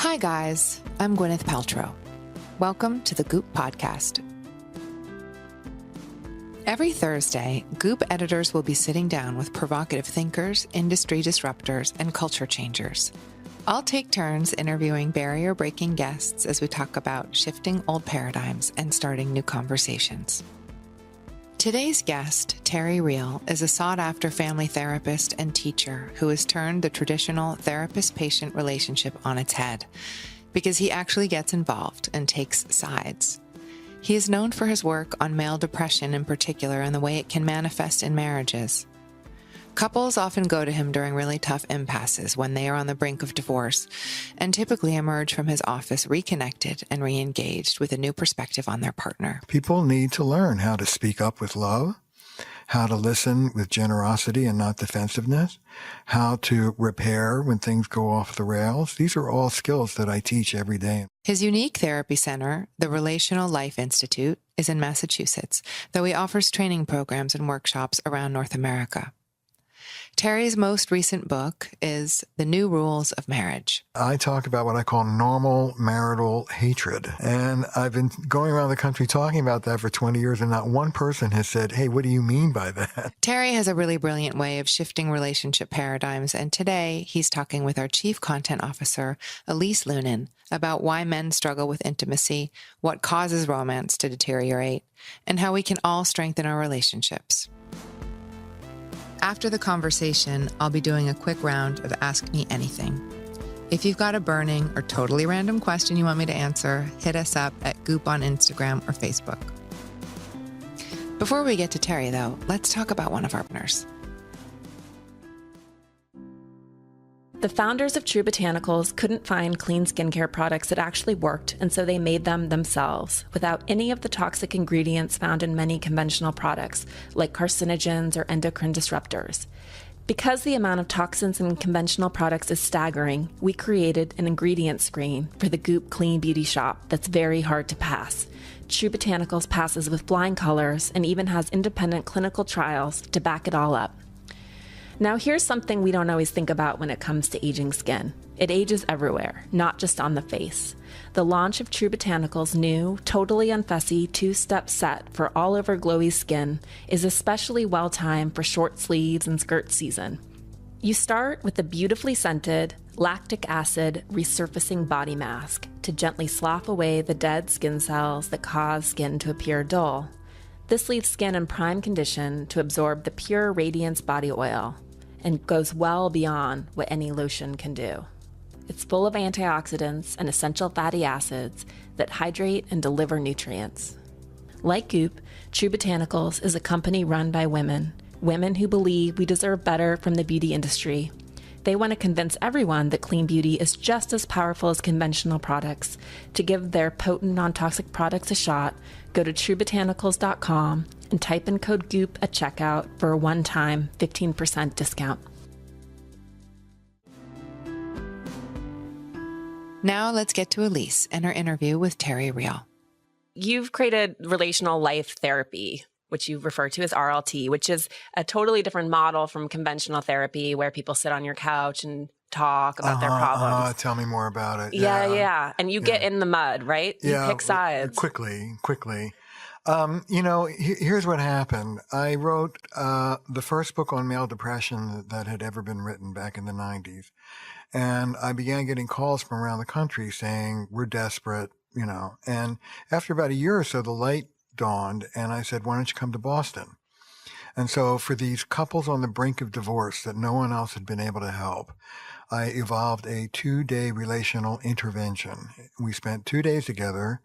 Hi guys, I'm Gwyneth Paltrow. Welcome to the GOOP podcast. Every Thursday, GOOP editors will be sitting down with provocative thinkers, industry disruptors, and culture changers. I'll take turns interviewing barrier-breaking guests as we talk about shifting old paradigms and starting new conversations. Today's guest, Terry Real, is a sought-after family therapist and teacher who has turned the traditional therapist-patient relationship on its head because he actually gets involved and takes sides. He is known for his work on male depression in particular and the way it can manifest in marriages. Couples often go to him during really tough impasses when they are on the brink of divorce and typically emerge from his office reconnected and re-engaged with a new perspective on their partner. People need to learn how to speak up with love, how to listen with generosity and not defensiveness, how to repair when things go off the rails. These are all skills that I teach every day. His unique therapy center, the Relational Life Institute, is in Massachusetts, though he offers training programs and workshops around North America. Terry's most recent book is The New Rules of Marriage. I talk about what I call normal marital hatred. And I've been going around the country talking about that for 20 years, and not one person has said, hey, what do you mean by that? Terry has a really brilliant way of shifting relationship paradigms, and today he's talking with our Chief Content Officer, Elise Lunan, about why men struggle with intimacy, what causes romance to deteriorate, and how we can all strengthen our relationships. After the conversation, I'll be doing a quick round of Ask Me Anything. If you've got a burning or totally random question you want me to answer, hit us up at Goop on Instagram or Facebook. Before we get to Terry, though, let's talk about one of our partners. The founders of True Botanicals couldn't find clean skincare products that actually worked, and so they made them themselves, without any of the toxic ingredients found in many conventional products, like carcinogens or endocrine disruptors. Because the amount of toxins in conventional products is staggering, we created an ingredient screen for the Goop Clean Beauty Shop that's very hard to pass. True Botanicals passes with flying colors and even has independent clinical trials to back it all up. Now, here's something we don't always think about when it comes to aging skin. It ages everywhere, not just on the face. The launch of True Botanicals' new, totally unfussy two-step set for all-over glowy skin is especially well-timed for short sleeves and skirt season. You start with a beautifully scented, lactic acid resurfacing body mask to gently slough away the dead skin cells that cause skin to appear dull. This leaves skin in prime condition to absorb the pure radiance body oil, and goes well beyond what any lotion can do. It's full of antioxidants and essential fatty acids that hydrate and deliver nutrients. Like Goop, True Botanicals is a company run by women who believe we deserve better from the beauty industry. They want to convince everyone that clean beauty is just as powerful as conventional products. To give their potent non-toxic products a shot, go to truebotanicals.com and type in code GOOP at checkout for a one-time 15% discount. Now let's get to Elise and her interview with Terry Real. You've created relational life therapy, which you refer to as RLT, which is a totally different model from conventional therapy where people sit on your couch and talk about their problems. Tell me more about it. Yeah. And you get in the mud, right? You pick sides. Quickly. Here's what happened. I wrote the first book on male depression that had ever been written back in the 90s. And I began getting calls from around the country saying, we're desperate, And after about a year or so, the light dawned, and I said, why don't you come to Boston? And so for these couples on the brink of divorce that no one else had been able to help, I evolved a 2-day relational intervention. We spent 2 days together.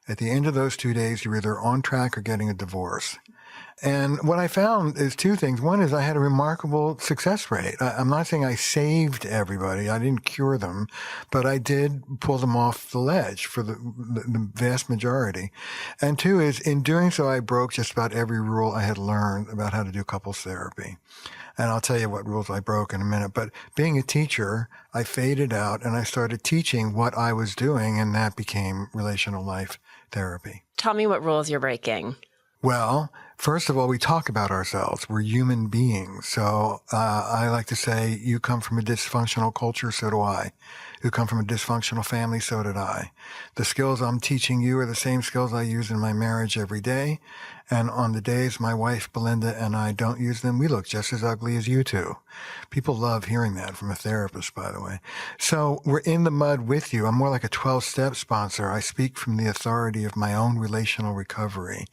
At the end of those 2 days, you're either on track or getting a divorce. And what I found is two things. One is I had a remarkable success rate. I'm not saying I saved everybody. I didn't cure them, but I did pull them off the ledge for the vast majority. And two is in doing so, I broke just about every rule I had learned about how to do couples therapy. And I'll tell you what rules I broke in a minute. But being a teacher, I faded out and I started teaching what I was doing, and that became relational life therapy. Tell me what rules you're breaking. Well, first of all, we talk about ourselves. We're human beings. So I like to say, you come from a dysfunctional culture, so do I. You come from a dysfunctional family, so did I. The skills I'm teaching you are the same skills I use in my marriage every day. And on the days my wife, Belinda, and I don't use them, we look just as ugly as you two. People love hearing that from a therapist, by the way. So we're in the mud with you. I'm more like a 12-step sponsor. I speak from the authority of my own relational recovery.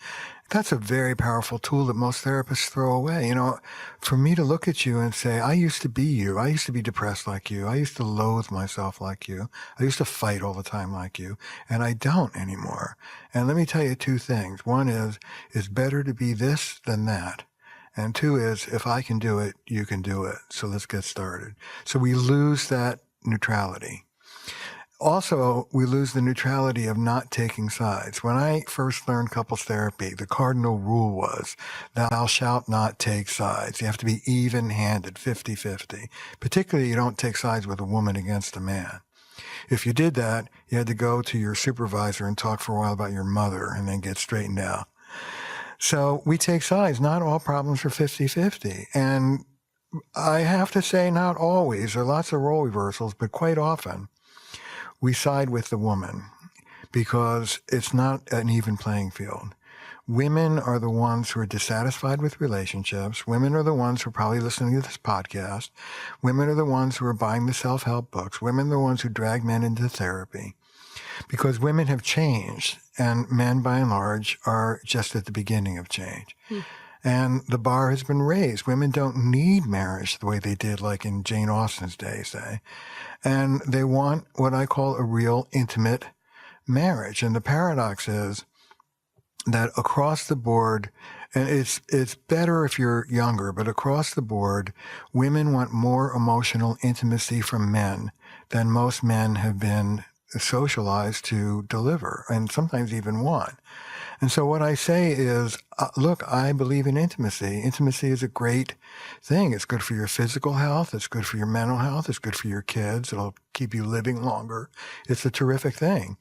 That's a very powerful tool that most therapists throw away. You know, for me to look at you and say, I used to be you. I used to be depressed like you. I used to loathe myself like you. I used to fight all the time like you. And I don't anymore. And let me tell you two things. One is, it's better to be this than that. And two is, if I can do it, you can do it. So let's get started. So we lose that neutrality. Also, we lose the neutrality of not taking sides. When I first learned couples therapy, the cardinal rule was, thou shalt not take sides. You have to be even-handed, 50-50. Particularly, you don't take sides with a woman against a man. If you did that, you had to go to your supervisor and talk for a while about your mother and then get straightened out. So we take sides. Not all problems are 50-50. And I have to say, not always. There are lots of role reversals, but quite often, we side with the woman because it's not an even playing field. Women are the ones who are dissatisfied with relationships. Women are the ones who are probably listening to this podcast. Women are the ones who are buying the self-help books. Women are the ones who drag men into therapy because women have changed and men, by and large, are just at the beginning of change. And the bar has been raised. Women don't need marriage the way they did, like in Jane Austen's day, say. And they want what I call a real intimate marriage. And the paradox is that across the board, and it's better if you're younger, but across the board, women want more emotional intimacy from men than most men have been socialized to deliver, and sometimes even want. And so what I say is, look, I believe in intimacy. Intimacy is a great thing. It's good for your physical health. It's good for your mental health. It's good for your kids. It'll keep you living longer. It's a terrific thing.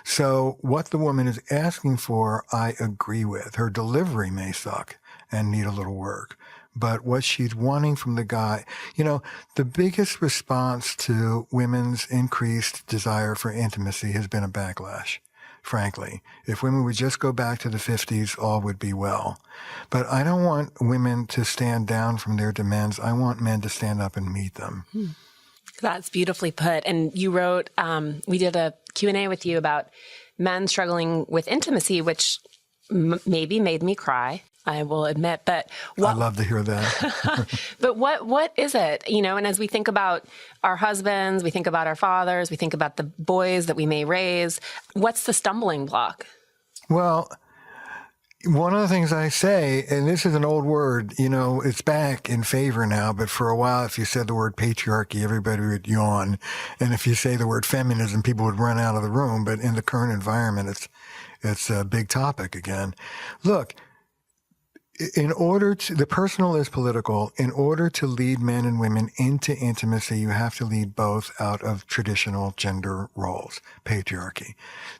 So what the woman is asking for, I agree with. Her delivery may suck and need a little work. But what she's wanting from the guy, you know, the biggest response to women's increased desire for intimacy has been a backlash. Frankly, if women would just go back to the 50s, all would be well. But I don't want women to stand down from their demands. I want men to stand up and meet them. That's beautifully put. And you wrote, we did a Q&A with you about men struggling with intimacy, which maybe made me cry, I will admit. But I'd love to hear that. But what is it? You know, and as we think about our husbands, we think about our fathers, we think about the boys that we may raise, what's the stumbling block? Well, one of the things I say, and this is an old word, you know, it's back in favor now, but for a while, if you said the word patriarchy, everybody would yawn. And if you say the word feminism, people would run out of the room. But in the current environment, it's a big topic again. Look, in order to, the personal is political, in order to lead men and women into intimacy, you have to lead both out of traditional gender roles, patriarchy.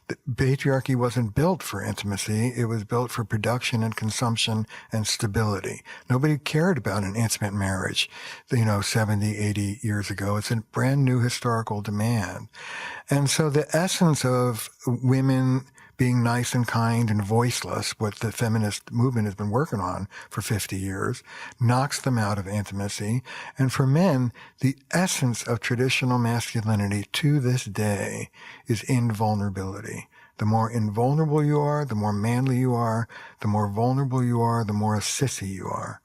The patriarchy wasn't built for intimacy. It was built for production and consumption and stability. Nobody cared about an intimate marriage, 70, 80 years ago. It's a brand new historical demand. And so the essence of women being nice and kind and voiceless, what the feminist movement has been working on for 50 years, knocks them out of intimacy. And for men, the essence of traditional masculinity to this day is invulnerability. The more invulnerable you are, the more manly you are, the more vulnerable you are, the more a sissy you are.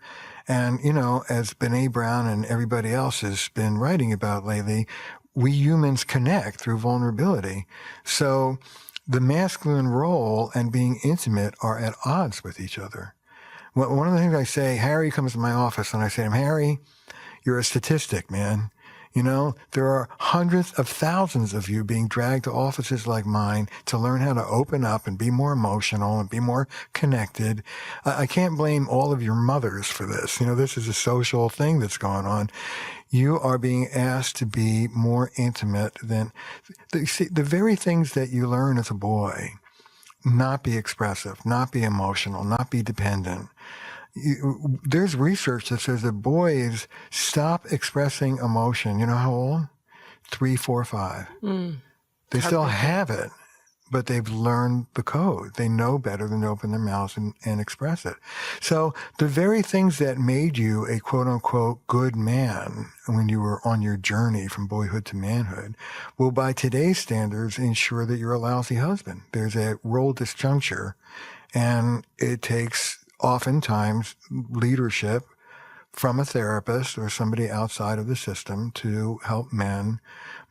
And, as Brené Brown and everybody else has been writing about lately, we humans connect through vulnerability. So the masculine role and being intimate are at odds with each other. One of the things I say, Harry comes to my office and I say to him, Harry, you're a statistic, man. There are hundreds of thousands of you being dragged to offices like mine to learn how to open up and be more emotional and be more connected. I can't blame all of your mothers for this. This is a social thing that's going on. You are being asked to be more intimate than the very things that you learn as a boy not be expressive, not be emotional, not be dependent. There's research that says that boys stop expressing emotion. You know how old? 3, 4, 5. They still have it, but they've learned the code. They know better than to open their mouths and express it. So the very things that made you a quote-unquote good man when you were on your journey from boyhood to manhood will, by today's standards, ensure that you're a lousy husband. There's a role disjuncture, and it takes oftentimes leadership from a therapist or somebody outside of the system to help men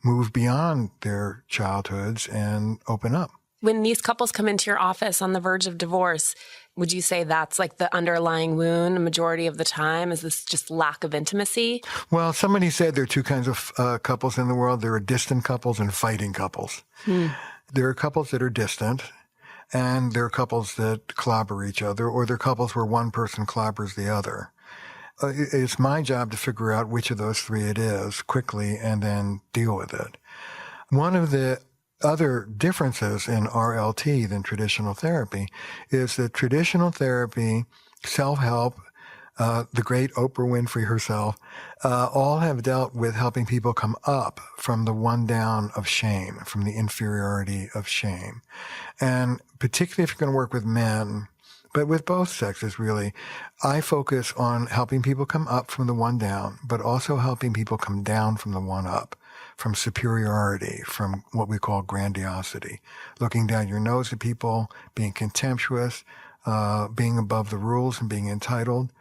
move beyond their childhoods and open up. When these couples come into your office on the verge of divorce, would you say that's like the underlying wound a majority of the time? Is this just lack of intimacy? Well, somebody said there are two kinds of couples in the world. There are distant couples and fighting couples. There are couples that are distant, and there are couples that clobber each other, or there are couples where one person clobbers the other. It's my job to figure out which of those three it is quickly and then deal with it. One of the other differences in RLT than traditional therapy is that traditional therapy, self-help, the great Oprah Winfrey herself, all have dealt with helping people come up from the one down of shame, from the inferiority of shame. And particularly if you're going to work with men, but with both sexes, really, I focus on helping people come up from the one down, but also helping people come down from the one up, from superiority, from what we call grandiosity, looking down your nose at people, being contemptuous, being above the rules and being entitled.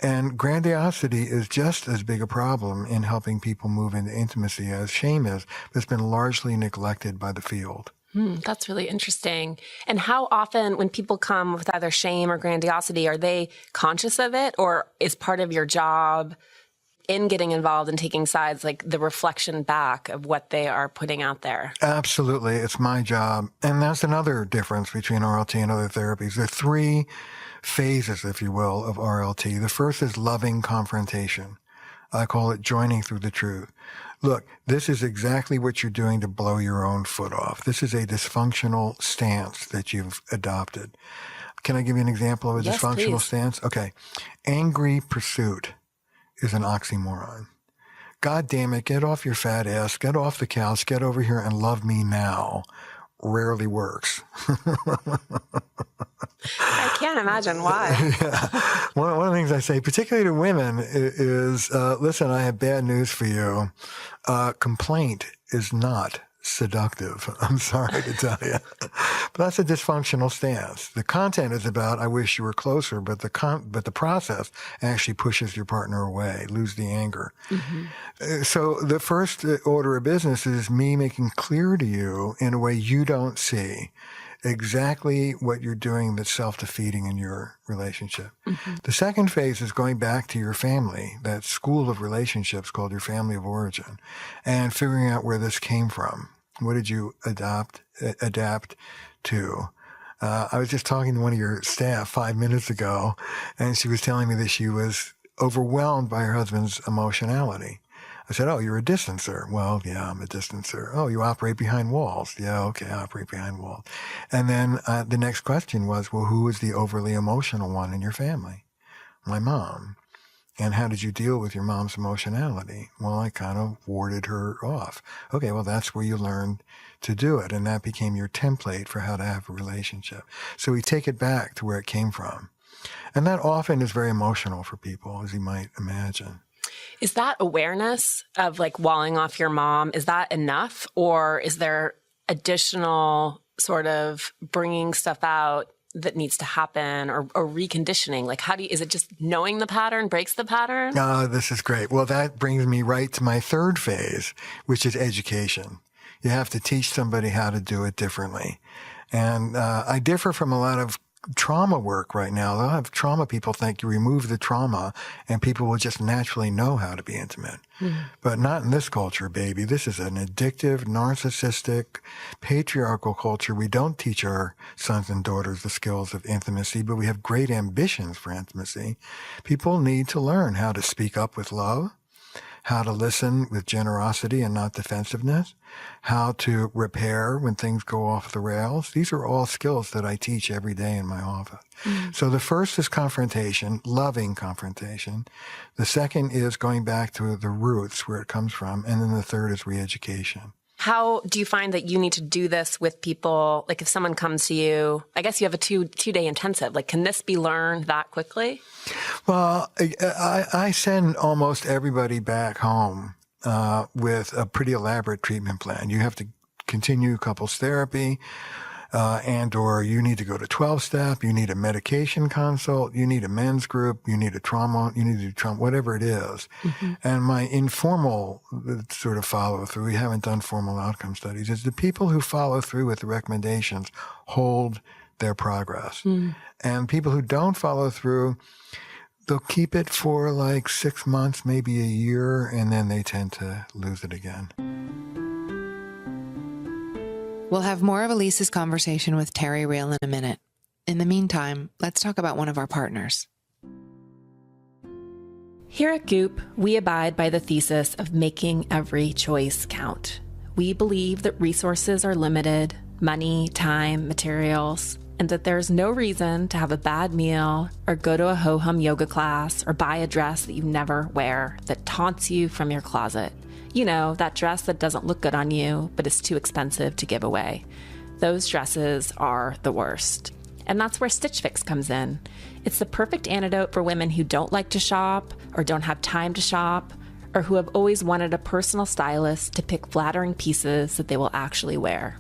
And grandiosity is just as big a problem in helping people move into intimacy as shame is, but it's been largely neglected by the field. That's really interesting. And how often when people come with either shame or grandiosity, are they conscious of it, or is part of your job in getting involved and taking sides, like the reflection back of what they are putting out there? Absolutely. It's my job. And that's another difference between RLT and other therapies. There are three phases, if you will, of RLT. The first is loving confrontation. I call it joining through the truth. Look, this is exactly what you're doing to blow your own foot off. This is a dysfunctional stance that you've adopted. Can I give you an example of a dysfunctional stance? Okay. Angry pursuit is an oxymoron. God damn it, get off your fat ass, get off the couch, get over here and love me now. Rarely works. I can't imagine why. Yeah. One of the things I say, particularly to women, is listen, I have bad news for you. Complaint is not seductive. I'm sorry to tell you. But that's a dysfunctional stance. The content is about, I wish you were closer, but the process actually pushes your partner away, lose the anger. So the first order of business is me making clear to you in a way you don't see exactly what you're doing that's self-defeating in your relationship. The second phase is going back to your family, that school of relationships called your family of origin, and figuring out where this came from. What did you adapt to? I was just talking to one of your staff 5 minutes ago, and she was telling me that she was overwhelmed by her husband's emotionality. I said, oh, you're a distancer. Well, yeah, I'm a distancer. Oh, you operate behind walls. Yeah, okay, I operate behind walls. And then the next question was, well, who is the overly emotional one in your family? My mom. And how did you deal with your mom's emotionality? Well, I kind of warded her off. Okay, well, that's where you learned to do it. And that became your template for how to have a relationship. So we take it back to where it came from. And that often is very emotional for people, as you might imagine. Is that awareness of like walling off your mom, is that enough? Or is there additional sort of bringing stuff out that needs to happen, or reconditioning? Like, is it just knowing the pattern breaks the pattern? This is great. Well, that brings me right to my third phase, which is education. You have to teach somebody how to do it differently. And I differ from a lot of trauma work right now. A lot of trauma people think you remove the trauma and people will just naturally know how to be intimate. But not in this culture, baby. This is an addictive, narcissistic, patriarchal culture. We don't teach our sons and daughters the skills of intimacy, but we have great ambitions for intimacy. People need to learn how to speak up with love, how to listen with generosity and not defensiveness, how to repair when things go off the rails. These are all skills that I teach every day in my office. So the first is confrontation, loving confrontation. The second is going back to the roots where it comes from. And then the third is re-education. How do you find that you need to do this with people? Like if someone comes to you, I guess you have a two-day intensive. Like, can this be learned that quickly? Well, I send almost everybody back home with a pretty elaborate treatment plan. You have to continue couples therapy, and/or you need to go to 12-step. You need a medication consult. You need a men's group. You need a trauma. You need to do trauma, whatever it is. And my informal sort of follow through, we haven't done formal outcome studies, is the people who follow through with the recommendations hold their progress. And people who don't follow through, they'll keep it for like 6 months, maybe a year, and then they tend to lose it again. We'll have more of Elise's conversation with Terry Real in a minute. In the meantime, let's talk about one of our partners. Here at GOOP, we abide by the thesis of making every choice count. We believe that resources are limited, money, time, materials, and that there's no reason to have a bad meal or go to a ho-hum yoga class or buy a dress that you never wear that taunts you from your closet. You know, that dress that doesn't look good on you, but is too expensive to give away. Those dresses are the worst. And that's where Stitch Fix comes in. It's the perfect antidote for women who don't like to shop or don't have time to shop, or who have always wanted a personal stylist to pick flattering pieces that they will actually wear.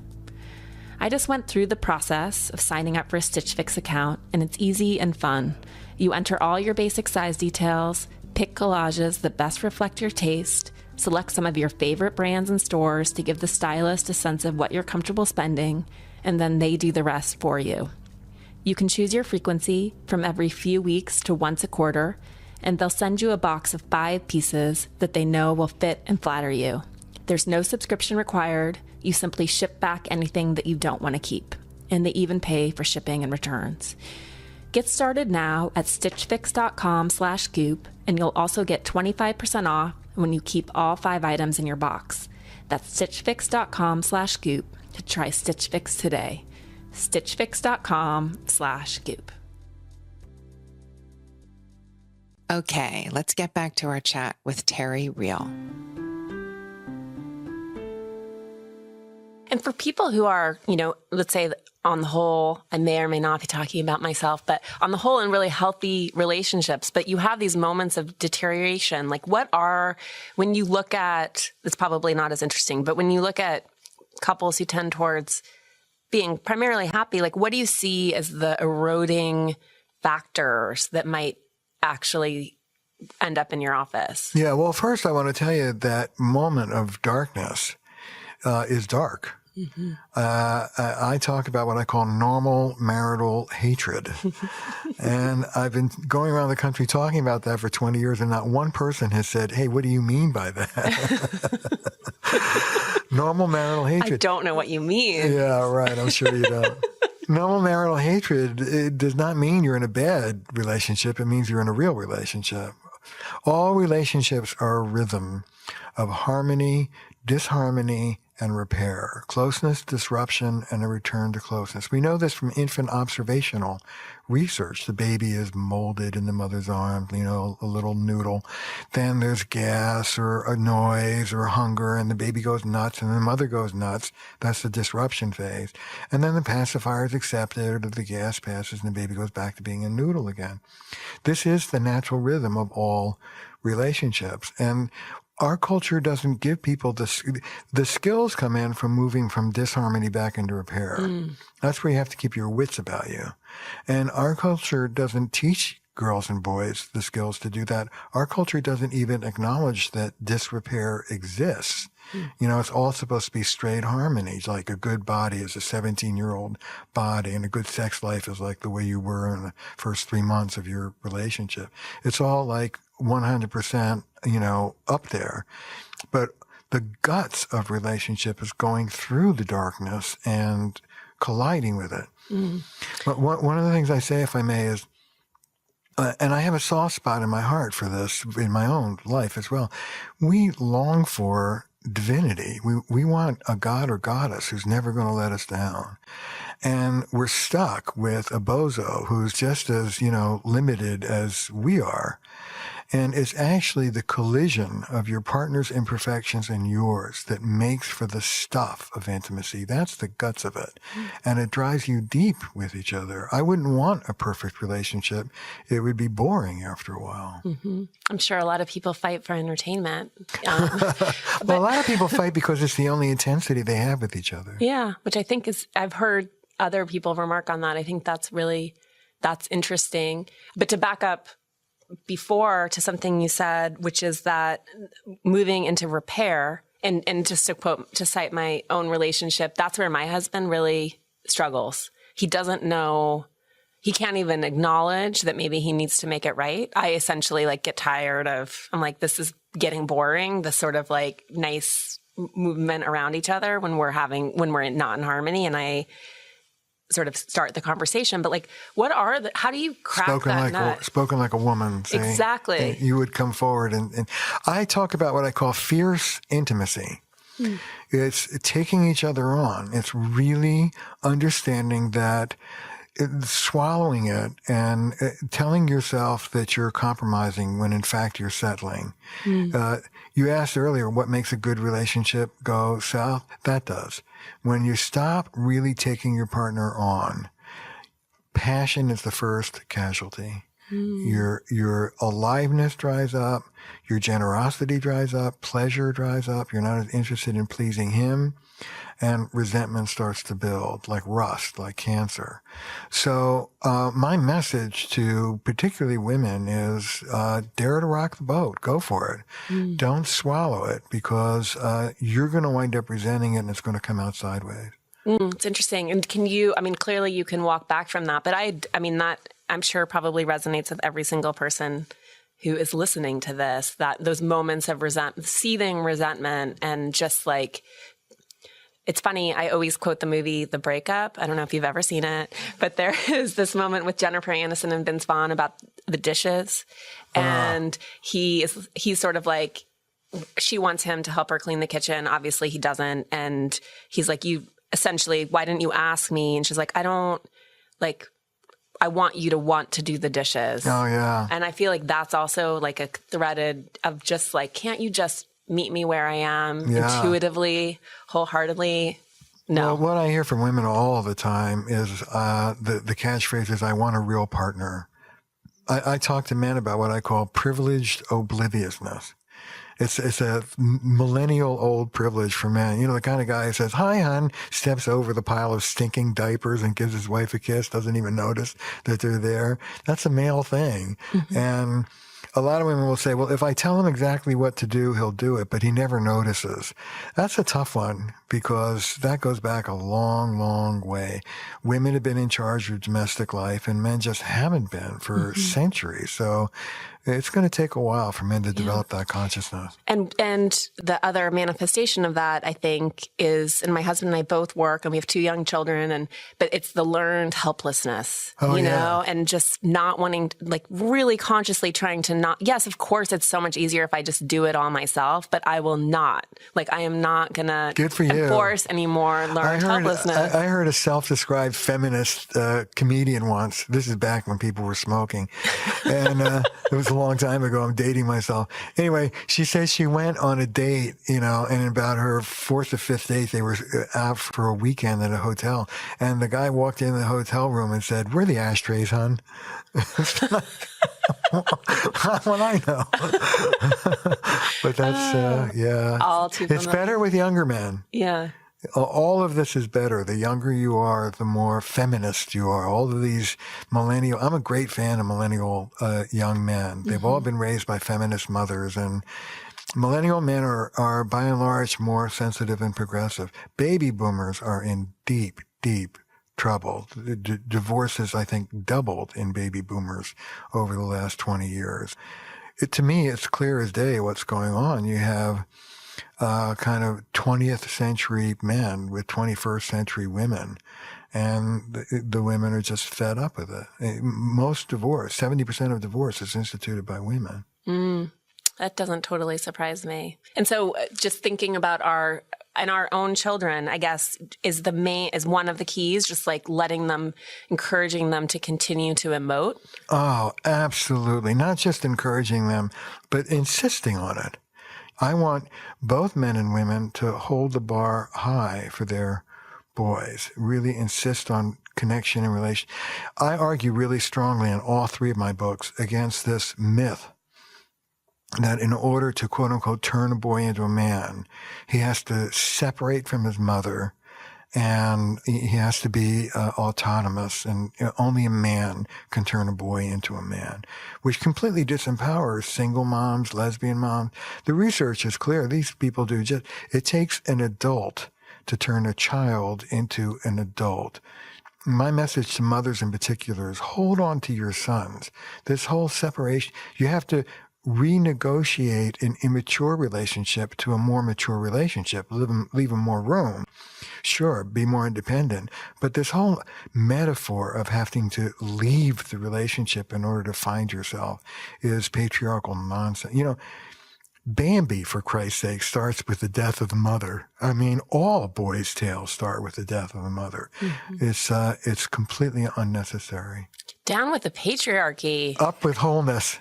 I just went through the process of signing up for a Stitch Fix account, and it's easy and fun. You enter all your basic size details, pick collages that best reflect your taste, select some of your favorite brands and stores to give the stylist a sense of what you're comfortable spending, and then they do the rest for you. You can choose your frequency from every few weeks to once a quarter, and they'll send you a box of 5 pieces that they know will fit and flatter you. There's no subscription required. You simply ship back anything that you don't want to keep, and they even pay for shipping and returns. Get started now at stitchfix.com/goop, and you'll also get 25% off when you keep all 5 items in your box. That's stitchfix.com/goop to try Stitch Fix today. stitchfix.com/goop. Okay, let's get back to our chat with Terry Real. And for people who are, let's say on the whole, I may or may not be talking about myself, but on the whole in really healthy relationships, but you have these moments of deterioration. Like when you look at, it's probably not as interesting, but when you look at couples who tend towards being primarily happy, like what do you see as the eroding factors that might actually end up in your office? Yeah, well, first I want to tell you that moment of darkness is dark. I talk about what I call normal marital hatred. And I've been going around the country talking about that for 20 years, and not one person has said, hey, what do you mean by that? Normal marital hatred. I don't know what you mean. Yeah, right. I'm sure you don't. Normal marital hatred, it does not mean you're in a bad relationship. It means you're in a real relationship. All relationships are a rhythm of harmony, disharmony, and repair, closeness, disruption, and a return to closeness. We know this from infant observational research. The baby is molded in the mother's arms, a little noodle. Then there's gas or a noise or hunger, and the baby goes nuts, and the mother goes nuts. That's the disruption phase. And then the pacifier is accepted, or the gas passes, and the baby goes back to being a noodle again. This is the natural rhythm of all relationships. And our culture doesn't give people the skills come in from moving from disharmony back into repair. That's where you have to keep your wits about you. And our culture doesn't teach girls and boys the skills to do that. Our culture doesn't even acknowledge that disrepair exists. It's all supposed to be straight harmony. Like a good body is a 17-year-old body, and a good sex life is like the way you were in the first 3 months of your relationship. It's all like 100%, up there. But the guts of relationship is going through the darkness and colliding with it. But one of the things I say, if I may, is and I have a soft spot in my heart for this in my own life as well. We long for divinity. We want a god or goddess who's never going to let us down. And we're stuck with a bozo who's just as, limited as we are. And it's actually the collision of your partner's imperfections and yours that makes for the stuff of intimacy. That's the guts of it. And it drives you deep with each other. I wouldn't want a perfect relationship. It would be boring after a while. Mm-hmm. I'm sure a lot of people fight for entertainment. Well, a lot of people fight because it's the only intensity they have with each other. Yeah, which I think I've heard other people remark on that. I think that's interesting. But to back up before to something you said, which is that moving into repair, and just to cite my own relationship, that's where my husband really struggles. He doesn't know, he can't even acknowledge that maybe he needs to make it right. I essentially get tired of, I'm like, this is getting boring, this sort of nice movement around each other when we're not in harmony. And I sort of start the conversation, but how do you crack that nut? Spoken like a woman. Saying, exactly. You would come forward and I talk about what I call fierce intimacy. It's taking each other on. It's really understanding that, swallowing it and telling yourself that you're compromising when in fact you're settling. You asked earlier what makes a good relationship go south. That does. When you stop really taking your partner on, passion is the first casualty. Your aliveness dries up, your generosity dries up, pleasure dries up, you're not as interested in pleasing him, and resentment starts to build like rust, like cancer. So my message to particularly women is dare to rock the boat. Go for it. Don't swallow it because you're going to wind up resenting it and it's going to come out sideways. It's interesting. And clearly you can walk back from that, but that I'm sure probably resonates with every single person who is listening to this, that those moments of seething resentment and just it's funny, I always quote the movie The Breakup. I don't know if you've ever seen it, but there is this moment with Jennifer Aniston and Vince Vaughn about the dishes. And he's sort of she wants him to help her clean the kitchen. Obviously he doesn't. And he's like, why didn't you ask me? And she's like, I want you to want to do the dishes. Oh, yeah. And I feel like that's also a threaded of just can't you just meet me where I am intuitively, wholeheartedly? No. Well, what I hear from women all the time is the catchphrase is, I want a real partner. I talk to men about what I call privileged obliviousness. It's a millennial old privilege for men. The kind of guy who says, hi, hon, steps over the pile of stinking diapers and gives his wife a kiss, doesn't even notice that they're there. That's a male thing. Mm-hmm. And a lot of women will say, well, if I tell him exactly what to do, he'll do it, but he never notices. That's a tough one because that goes back a long, long way. Women have been in charge of domestic life and men just haven't been for centuries. So it's going to take a while for men to develop that consciousness. And the other manifestation of that, I think, is, and my husband and I both work and we have 2 young children, but it's the learned helplessness, you know, and just not wanting, really consciously trying to not, yes, of course, it's so much easier if I just do it all myself, but I will not. I am not going to enforce any more learned helplessness. I heard a self-described feminist comedian once. This is back when people were smoking. And it was a long time ago. I'm dating myself. Anyway, she says she went on a date, and about her 4th or 5th date, they were out for a weekend at a hotel. And the guy walked into the hotel room and said, "Where are the ashtrays, hon?" What I know. But that's, all too it's better with younger men. Yeah. All of this is better. The younger you are, the more feminist you are. All of these millennial, I'm a great fan of millennial young men. They've all been raised by feminist mothers, and millennial men are by and large more sensitive and progressive. Baby boomers are in deep, deep trouble. Divorces, I think, doubled in baby boomers over the last 20 years. To me, it's clear as day what's going on. You have kind of 20th century men with 21st century women. and the women are just fed up with it. Most divorce, 70% of divorce is instituted by women. That doesn't totally surprise me. And so just thinking about our own children, I guess, is one of the keys, just like encouraging them to continue to emote? Oh, absolutely. Not just encouraging them, but insisting on it. I want both men and women to hold the bar high for their boys, really insist on connection and relation. I argue really strongly in all three of my books against this myth that in order to, quote unquote, turn a boy into a man, he has to separate from his mother and he has to be autonomous, and only a man can turn a boy into a man, which completely disempowers single moms, lesbian moms. The research is clear. These people it takes an adult to turn a child into an adult. My message to mothers in particular is hold on to your sons. This whole separation, you have to renegotiate an immature relationship to a more mature relationship, leave them more room. Sure, be more independent. But this whole metaphor of having to leave the relationship in order to find yourself is patriarchal nonsense. Bambi, for Christ's sake, starts with the death of the mother. I mean, all boys' tales start with the death of the mother. Mm-hmm. It's completely unnecessary. Down with the patriarchy. Up with wholeness.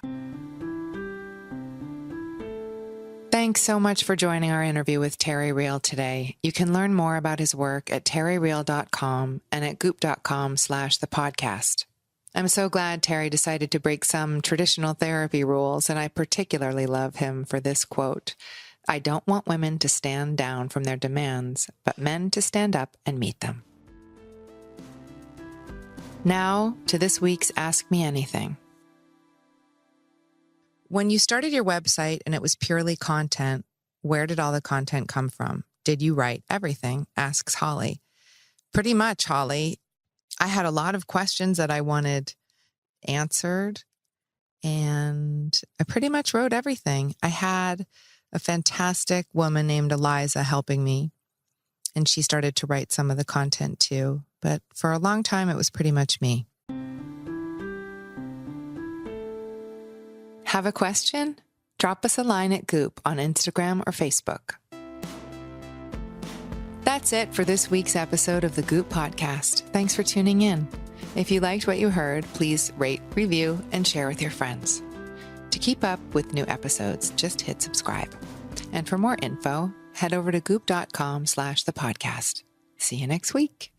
Thanks so much for joining our interview with Terry Real today. You can learn more about his work at terryreal.com and at goop.com/the podcast. I'm so glad Terry decided to break some traditional therapy rules, and I particularly love him for this quote: "I don't want women to stand down from their demands, but men to stand up and meet them." Now to this week's Ask Me Anything. When you started your website and it was purely content, where did all the content come from? Did you write everything? Asks Holly. Pretty much, Holly. I had a lot of questions that I wanted answered, and I pretty much wrote everything. I had a fantastic woman named Eliza helping me, and she started to write some of the content too. But for a long time, it was pretty much me. Have a question? Drop us a line at Goop on Instagram or Facebook. That's it for this week's episode of the Goop Podcast. Thanks for tuning in. If you liked what you heard, please rate, review, and share with your friends. To keep up with new episodes, just hit subscribe. And for more info, head over to goop.com/the podcast. See you next week.